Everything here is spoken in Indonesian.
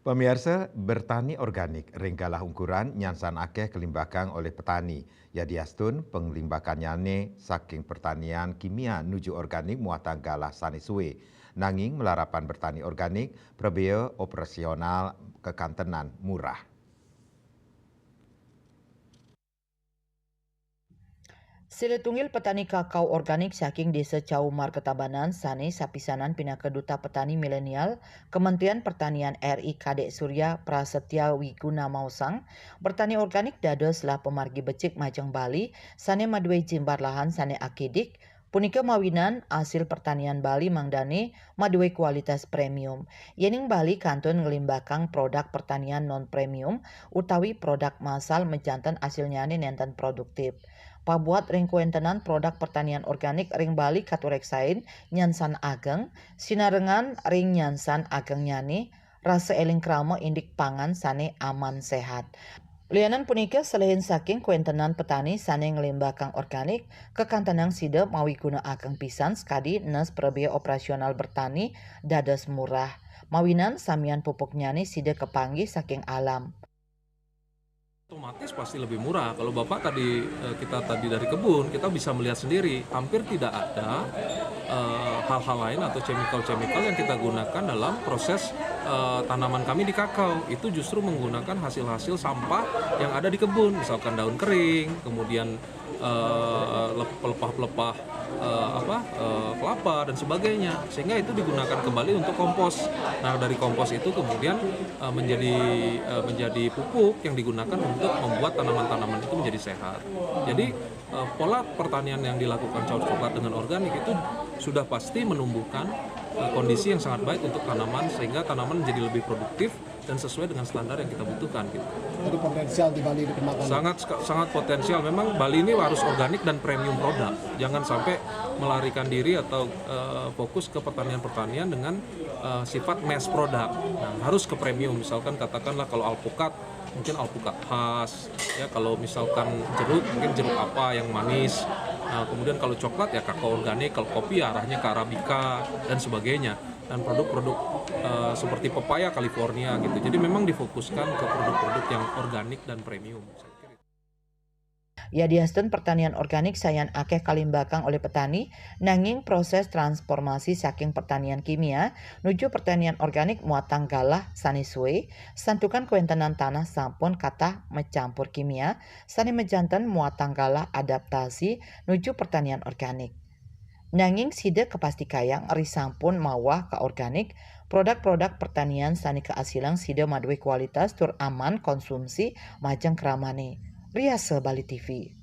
Pemirsa, bertani organik ringkalah ukuran nyansan akeh kelimbakang oleh petani. Yadiastun penglimbakannya saking pertanian kimia nuju organik muatan galah sani suwe. Nanging melarapan bertani organik prebeo operasional kekantenan murah. Siletungil petani kakao organik saking Desa Caumar Ketabanan, Sane Sapisanan Pina Keduta Petani Milenial, Kementerian Pertanian RI Kadek Surya Prasetya Wiguna Mausang, bertani organik dados lah pemargi becik Majeng Bali, Sane Madwei Jimbar Lahan Sane Akidik, punika mawinan hasil pertanian Bali mangdane madue kualitas premium. Yening Bali kantun ngelimbakang produk pertanian non premium utawi produk masal menjantan hasilnya nenten produktif. Pabuat ring kuentenan produk pertanian organik ring Bali katureksain nyansan ageng, sinarengan ring nyansan ageng nyane, rasa eling krama indik pangan sane aman sehat. Lianan punika selain saking kuentenan petani sane ngelimbakang organik, kekantenang sida mawi guna ageng pisan skadi nes perebia operasional bertani dados murah. Mawinan samian pupuk nyane sida kepanggih saking alam. Otomatis pasti lebih murah. Kalau Bapak kita tadi dari kebun, kita bisa melihat sendiri hampir tidak ada hal-hal lain atau chemical-chemical yang kita gunakan dalam proses tanaman kami di kakao. Itu justru menggunakan hasil-hasil sampah yang ada di kebun, misalkan daun kering, kemudian pelepah-pelepah kelapa dan sebagainya, sehingga itu digunakan kembali untuk kompos. Nah, dari kompos itu kemudian menjadi pupuk yang digunakan untuk membuat tanaman-tanaman itu menjadi sehat. Jadi pola pertanian yang dilakukan caur coklat dengan organik itu sudah pasti menumbuhkan kondisi yang sangat baik untuk tanaman, sehingga tanaman menjadi lebih produktif dan sesuai dengan standar yang kita butuhkan gitu. Jadi potensial di Bali dikembangkan. Sangat potensial. Memang Bali ini harus organik dan premium produk. Jangan sampai melarikan diri atau fokus ke pertanian-pertanian dengan sifat mass product. Nah, harus ke premium. Misalkan katakanlah kalau alpukat mungkin alpukat khas, ya kalau misalkan jeruk mungkin jeruk apa yang manis. Nah, kemudian kalau coklat ya kakao organik, kalau kopi arahnya ke arabica dan sebagainya. Dan produk-produk seperti pepaya California gitu. Jadi memang difokuskan ke produk-produk yang organik dan premium. Yadiastun pertanian organik sayan akeh kalimbakang oleh petani, nanging proses transformasi saking pertanian kimia nuju pertanian organik muatang galah sani suwe, santukan kuentenan tanah sampun kata mencampur kimia, sani mejanten muatang galah adaptasi nuju pertanian organik. Nanging sida kepasti kayang risampun mawah ke organik, produk-produk pertanian sani keasilang sida madue kualitas tur aman konsumsi majeng keramane. Riase Bali TV.